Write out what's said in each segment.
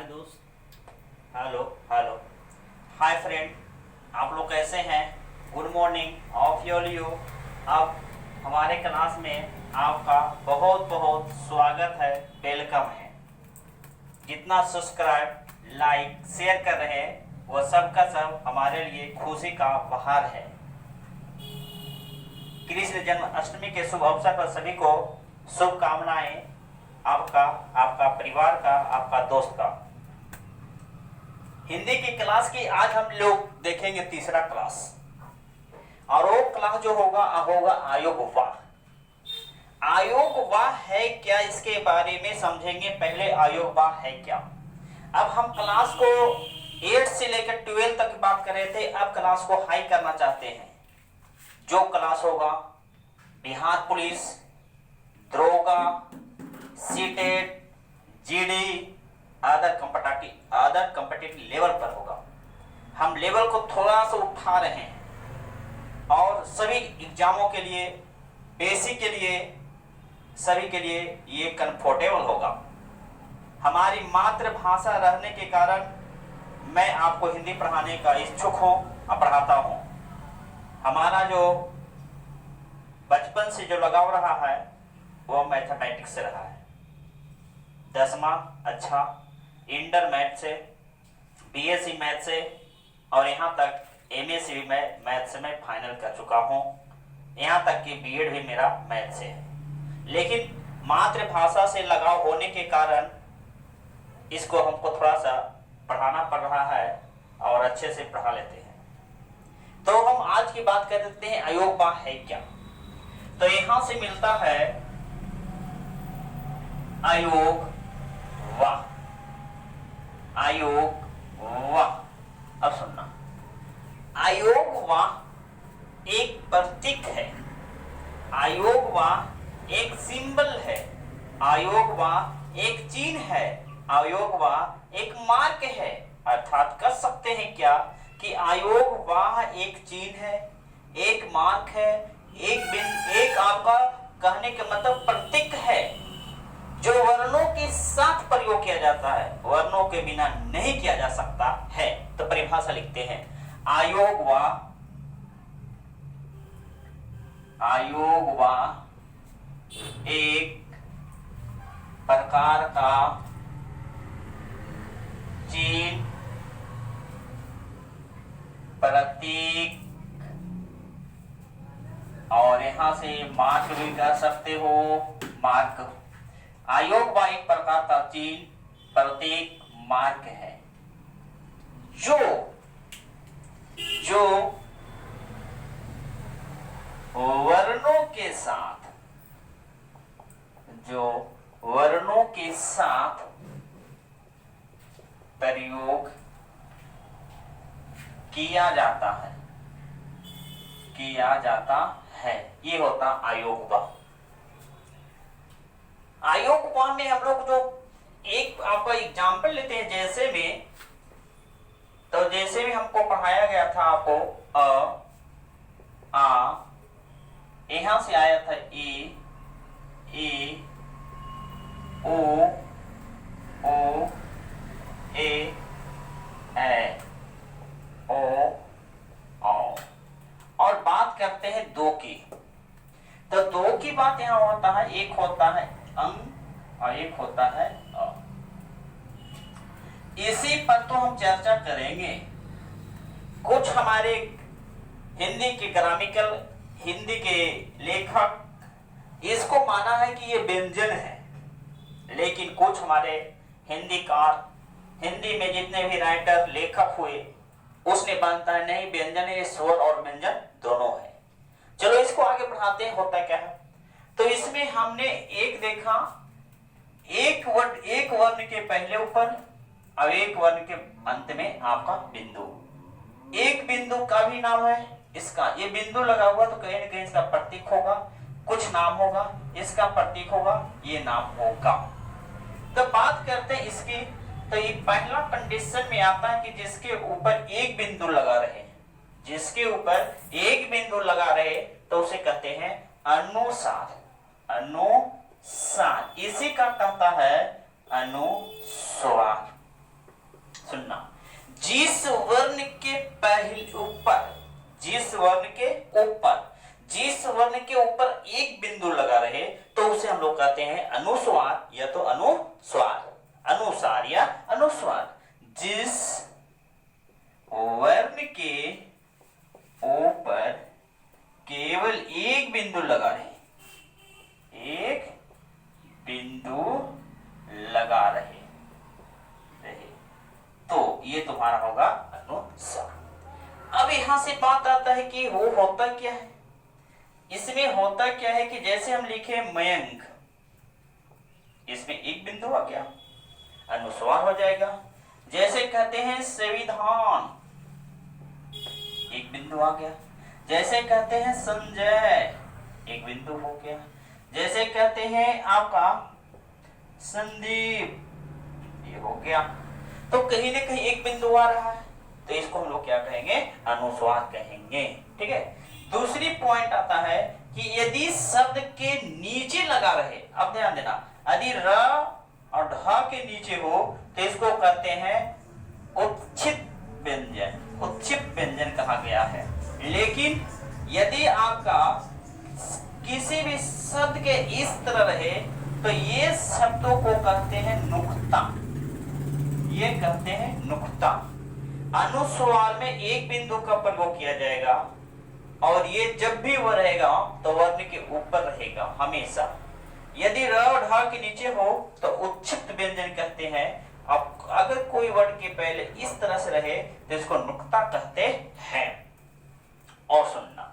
दोस्त। Hello hello. Hi friend, आप लोग कैसे हैं? Good morning of your you. अब हमारे क्लास में आपका बहुत बहुत स्वागत है, वेलकम है। जितना सब्सक्राइब लाइक शेयर कर रहे हैं वो सब का सब हमारे लिए खुशी का बहार है। कृष्ण जन्माष्टमी के शुभ अवसर पर सभी को शुभकामनाएं, आपका, आपका परिवार का, आपका दोस्त का। हिंदी की क्लास की आज हम लोग देखेंगे तीसरा क्लास, और वो क्लास जो होगा आयोग वाह। आयोग वाह है क्या, इसके बारे में समझेंगे। पहले आयोग वाह है क्या। अब हम क्लास को 8 से लेकर 12 तक बात कर रहे थे, अब क्लास को हाई करना चाहते हैं। जो क्लास होगा बिहार पुलिस, दरोगा, CTET, GD, other competitive level पर होगा। हम लेवल को थोड़ा सा उठा रहे हैं और सभी एग्जामों के लिए, बेसिक के लिए, सभी के लिए ये कंफर्टेबल होगा। हमारी मातृभाषा रहने के कारण मैं आपको हिंदी पढ़ाने का इच्छुक हूँ और पढ़ाता हूँ। हमारा जो बचपन से जो लगाव रहा है वो मैथमेटिक्स से रहा है। 10वां अच्छा इंटर मैथ से, बीएससी मैथ से, और यहाँ तक एमएससी भी मैं मैथ से मैं फाइनल कर चुका हूँ। यहाँ तक कि बीएड भी मेरा मैथ से है। लेकिन मातृभाषा से लगाव होने के कारण इसको हमको थोड़ा सा पढ़ाना पड़ रहा है और अच्छे से पढ़ा लेते हैं। तो हम आज की बात कर देते हैं आयोग वाह है क्या। तो यहां से मिलता है आयोग वाह। आयोग वाह, अब सुनना। आयोग वाह एक प्रतीक है, आयोग वाह एक सिंबल है, आयोग वाह एक चिन्ह है, आयोग वाह एक मार्क है। अर्थात कर सकते हैं क्या कि आयोग वाह एक चिन्ह है, एक मार्क है, एक आपका कहने का मतलब प्रतीक है, जो वर्णों के साथ प्रयोग किया जाता है, वर्णों के बिना नहीं किया जा सकता है। तो परिभाषा लिखते हैं, आयोग वाह, आयोग वाह एक प्रकार का चिन्ह, प्रतीक, और यहां से मार्क भी कर सकते हो, मार्क। आयोग वाह एक प्रकार का चिन्ह, प्रतीक, मार्क है जो वर्णों के साथ, जो वर्णों के साथ प्रयोग किया जाता है, किया जाता है, ये होता आयोग वाह। आयोग वाह में हम लोग जो एक आपका एग्जाम्पल लेते हैं, जैसे में, तो जैसे में हमको पढ़ाया गया था आपको अ, आ, यहां से आया था ए, ओ, ए, ओ, औ। और बात करते हैं दो की, तो दो की बात यहां होता है, एक होता है अंग और एक होता है अ। इसी पर तो हम चर्चा करेंगे। कुछ हमारे हिंदी के ग्रामिकल, हिंदी के लेखक इसको माना है कि ये व्यंजन है, लेकिन कुछ हमारे हिंदीकार, हिंदी में जितने भी राइटर, लेखक हुए, उसने मानता है नहीं, व्यंजन है, स्वर और व्यंजन दोनों है। चलो इसको आगे बढ़ाते हैं, होता क्या है। तो इसमें हमने एक देखा, एक वर्ण के पहले ऊपर और एक वर्ण के अंत में आपका बिंदु। एक बिंदु का भी नाम है इसका, ये बिंदु लगा हुआ तो कहीं ना कहीं इसका प्रतीक होगा, कुछ नाम होगा, इसका प्रतीक होगा, ये नाम होगा। तो बात करते हैं इसकी। तो ये पहला कंडीशन में आता है कि जिसके ऊपर एक बिंदु लगा रहे, जिसके ऊपर एक बिंदु लगा रहे तो उसे कहते हैं अनुसार। अनुसार इसी का कहता है अनुस्वार। जिस वर्ण के पहले ऊपर, जिस वर्ण के ऊपर, जिस वर्ण के ऊपर एक बिंदु लगा रहे तो उसे हम लोग कहते हैं अनुस्वार या तो अनुस्वार, अनुसार या अनुस्वार। जिस वर्ण के ऊपर केवल एक बिंदु लगा रहे, एक बिंदु लगा रहे तो ये तुम्हारा होगा अनुस्वार। अब यहां से बात आता है कि वो होता क्या है, इसमें होता क्या है कि जैसे हम लिखे मयंक, इसमें एक बिंदु आ गया, अनुस्वार हो जाएगा। जैसे कहते हैं संविधान, एक बिंदु आ गया। जैसे कहते हैं संजय, एक बिंदु हो गया। जैसे कहते हैं आपका संदीप, ये हो गया। तो कहीं ना कहीं एक बिंदु आ रहा है तो इसको हम लोग क्या कहेंगे, अनुस्वार कहेंगे। ठीक है। दूसरी पॉइंट आता है कि यदि शब्द के नीचे लगा रहे, अब ध्यान देना, यदि र और ढ के नीचे हो तो इसको कहते हैं उत्क्षिप्त व्यंजन, उत्क्षिप्त व्यंजन कहा गया है। लेकिन यदि आपका किसी भी शब्द के इस तरह रहे तो ये शब्दों को कहते हैं नुक्ता, ये कहते हैं नुक्ता। अनुस्वार में एक बिंदु का प्रयोग किया जाएगा और ये जब भी वह रहेगा तो वर्ण के ऊपर रहेगा हमेशा। यदि र और ढ के नीचे हो तो उत्क्षिप्त व्यंजन कहते हैं। अब अगर कोई वर्ण के पहले इस तरह से रहे तो इसको नुक्ता कहते हैं। और सुनना,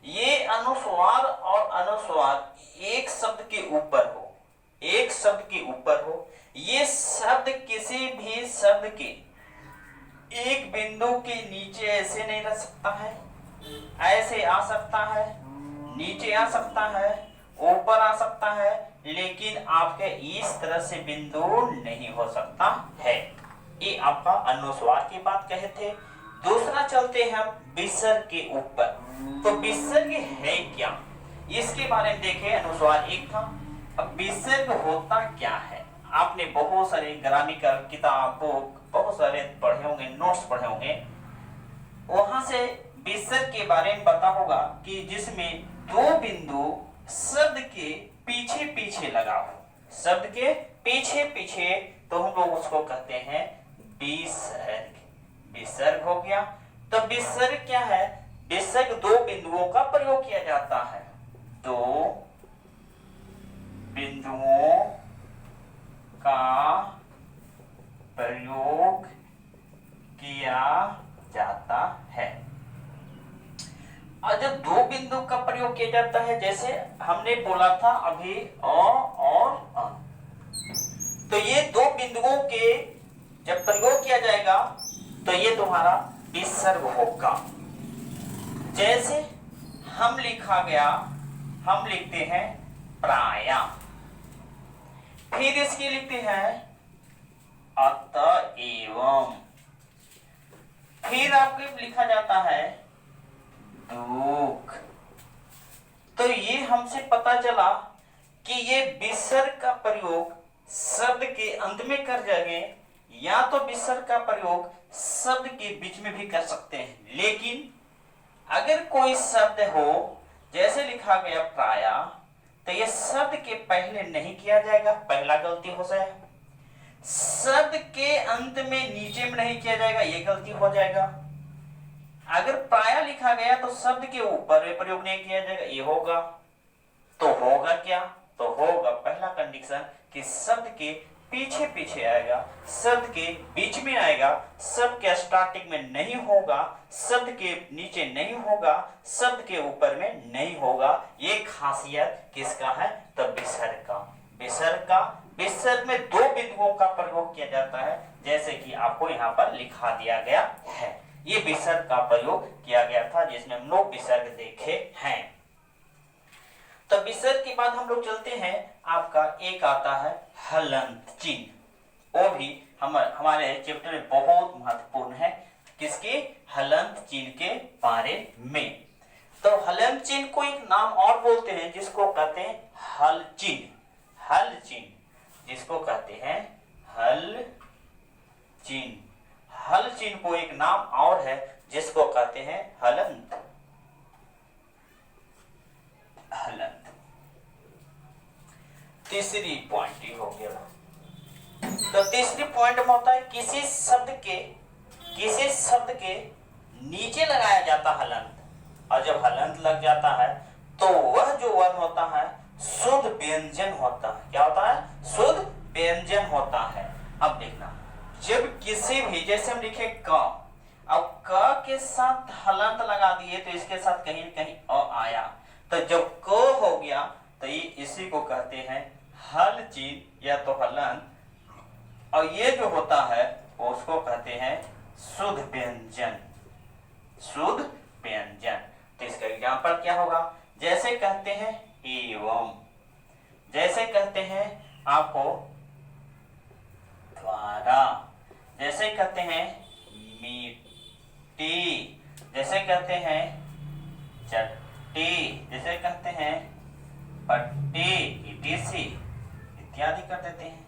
ये अनुस्वार और अनुस्वार एक शब्द के ऊपर हो, एक शब्द के ऊपर हो, ये शब्द किसी भी शब्द के एक बिंदु के नीचे ऐसे नहीं रह सकता है, ऐसे आ सकता है, नीचे आ सकता है, ऊपर आ सकता है, लेकिन आपके इस तरह से बिंदु नहीं हो सकता है। ये आपका अनुस्वार की बात कहे थे। दूसरा चलते हैं विसर्ग के ऊपर। तो विसर्ग है क्या, इसके बारे में देखें। अनुस्वार एक था, अब विसर्ग होता क्या है। आपने बहुत सारे ग्रामिकल किताब, बुक बहुत सारे पढ़े होंगे, नोट्स पढ़े होंगे, वहां से विसर्ग के बारे में पता होगा कि जिसमें दो बिंदु शब्द के पीछे पीछे लगा हो, शब्द के पीछे पीछे, तो हम लोग उसको कहते हैं विसर्ग। विसर्ग हो गया। तो विसर्ग क्या है, विसर्ग दो बिंदुओं का प्रयोग किया जाता है, दो बिंदुओं का प्रयोग किया जाता है। और जब दो बिंदु का प्रयोग किया जाता है, जैसे हमने बोला था अभी और अ, तो ये दो बिंदुओं के जब प्रयोग किया जाएगा तो ये तुम्हारा विसर्ग होगा। जैसे हम लिखा गया, हम लिखते हैं प्राय, फिर इसकी लिखते हैं अतएव, फिर आपके लिखा जाता है दुख। तो ये हमसे पता चला कि ये विसर्ग का प्रयोग शब्द के अंत में कर जाएंगे, या तो विसर्ग का प्रयोग शब्द के बीच में भी कर सकते हैं। लेकिन अगर कोई शब्द हो, जैसे लिखा गया प्राय, तो यह शब्द के पहले नहीं किया जाएगा, पहला गलती हो जाए। शब्द के अंत में नीचे में नहीं किया जाएगा, यह गलती हो जाएगा। अगर प्राय लिखा गया तो शब्द के ऊपर प्रयोग नहीं किया जाएगा, ये होगा। तो होगा क्या, तो होगा पहला कंडीशन कि शब्द के पीछे पीछे आएगा, शब्द के बीच में आएगा, शब्द के स्टार्टिंग में नहीं होगा, शब्द के नीचे नहीं होगा, शब्द के ऊपर में नहीं होगा। ये खासियत किसका है, तो विसर्ग का। विसर्ग का, विसर्ग में दो बिंदुओं का प्रयोग किया जाता है, जैसे कि आपको यहाँ पर लिखा दिया गया है। ये विसर्ग का प्रयोग किया गया था, जिसमें हम लोग विसर्ग देखे हैं। तो विसर्ग के बाद हम लोग चलते हैं, आपका एक आता है हलंत चिन्ह। वो भी हमारे चैप्टर में बहुत महत्वपूर्ण है। किसके, हलंत चिन्ह के बारे में। तो हलंत चिन्ह को एक नाम और बोलते हैं, जिसको कहते हैं हल चिन्ह। हल चिन्ह जिसको कहते हैं हल चिन्ह। हल चिन्ह को एक नाम और है जिसको कहते हैं हलंत। हलंत। तीसरी पॉइंट ही हो गया। तो तीसरी पॉइंट में होता है किसी शब्द के नीचे लगाया जाता हलंत, और जब हलंत लग जाता है तो वह जो वर्ण होता है शुद्ध व्यंजन होता है। क्या होता है? शुद्ध व्यंजन होता है। अब देखना, जब किसी भी, जैसे हम लिखे क, अब क के साथ हलंत लगा दिए तो इसके साथ कहीं न कहीं अ आया, तो जब क हो गया तो ये इसी को कहते हैं हल चिन्ह या तो हलंत, और ये जो होता है उसको कहते हैं शुद्ध व्यंजन। शुद्ध व्यंजन। तो इसका एग्जाम्पल क्या होगा? जैसे कहते हैं एवं, जैसे कहते हैं आपको द्वारा, जैसे कहते हैं मिट्टी, जैसे कहते हैं चट्टी, जैसे कहते हैं पट्टी, इटीसी इत्यादि कर देते हैं।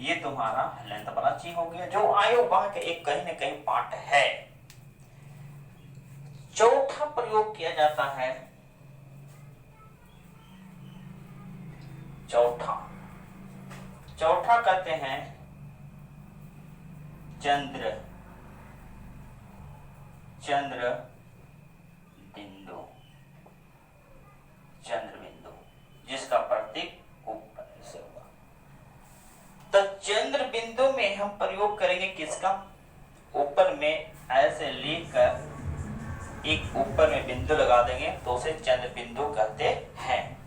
ये तुम्हारा हलंत वाला चीज हो गया जो आयोवाह के एक कहीं न कहीं पार्ट है। चौथा प्रयोग किया जाता है, चौथा कहते हैं चंद्र बिंदु, जिसका प्रतीक ऊपर से होगा। तो चंद्र बिंदु में हम प्रयोग करेंगे किसका? ऊपर में ऐसे लिखकर एक ऊपर में बिंदु लगा देंगे तो उसे चंद्र बिंदु कहते हैं।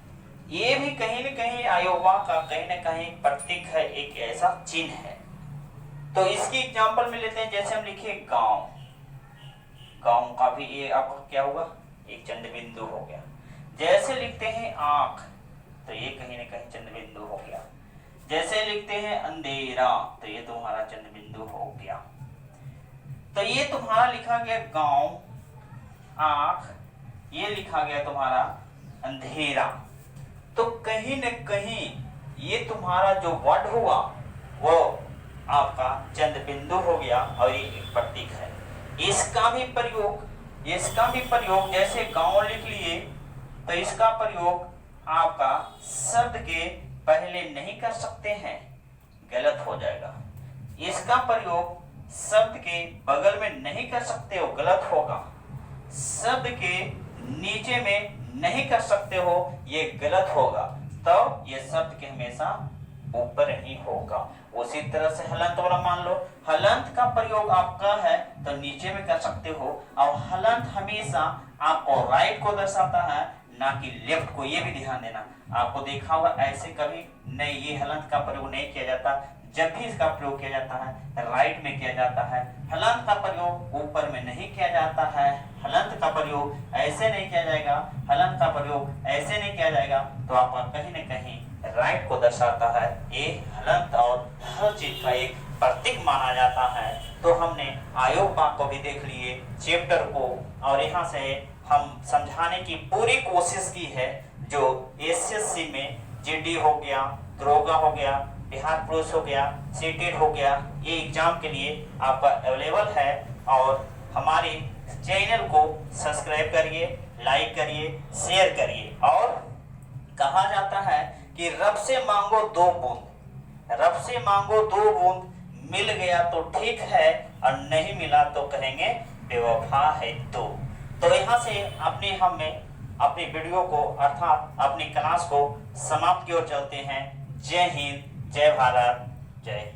ये भी कहीं न कहीं आयोवाह का कहीं न कहीं प्रतीक है, एक ऐसा चिन्ह है। तो इसकी एग्जांपल में लेते हैं, जैसे हम लिखे गांव, गांव का भी ये आपका क्या होगा? एक चंद्र बिंदु हो गया। जैसे लिखते हैं आंख, तो ये कहीं न कहीं चंद्र बिंदु हो गया। जैसे लिखते हैं अंधेरा, तो ये तुम्हारा चंद्र बिंदु हो गया। तो ये तुम्हारा लिखा गया गांव, आंख, ये लिखा गया तुम्हारा अंधेरा। तो कहीं न कहीं ये तुम्हारा जो वर्ड हुआ वो आपका चंद्र बिंदु हो गया और ये एक प्रतीक है। इसका भी प्रयोग जैसे गांव लिख लिए तो इसका प्रयोग आपका शब्द के पहले नहीं कर सकते हैं, गलत हो जाएगा। इसका प्रयोग शब्द के बगल में नहीं कर सकते हो, गलत होगा। शब्द के नीचे में नहीं कर सकते हो, ये गलत होगा। तो ये शब्द के हमेशा ऊपर ही होगा। उसी तरह से हलंत वाला मान लो, हलंत का प्रयोग आपका है तो नीचे में कर सकते हो, और हलंत हमेशा आपको राइट को दर्शाता है, ना कि लेफ्ट को। ये भी ध्यान देना, आपको देखा होगा ऐसे कभी नहीं, ये हलंत का प्रयोग नहीं किया जाता। जब भी इसका प्रयोग किया जाता है राइट में किया जाता है। हलंत का प्रयोग ऊपर में नहीं किया जाता है, हलंत का प्रयोग ऐसे नहीं किया जाएगा, हलंत का प्रयोग ऐसे नहीं किया जाएगा। तो आपका कहीं न कहीं राइट को दर्शाता है। ये हलंत और हर चीज का एक प्रतीक माना जाता है। तो हमने आयोवाह को भी देख लिए चैप्टर को, और यहाँ से हम समझाने की पूरी कोशिश की है। जो एसएससी में जीडी हो गया, दरोगा हो गया, बिहार पुलिस हो गया, सीटेट हो गया, ये एग्जाम के लिए आपका अवेलेबल है। और हमारे चैनल को सब्सक्राइब करिए, लाइक करिए, शेयर करिए। और कहा जाता है कि रब से मांगो 2 बूंद, रब से मांगो 2 बूंद, मिल गया तो ठीक है और नहीं मिला तो कहेंगे बेवफा है। तो यहाँ से अपनी वीडियो को अर्थात अपनी क्लास को समाप्त की ओर चलते हैं। जय हिंद, जय भारत, जय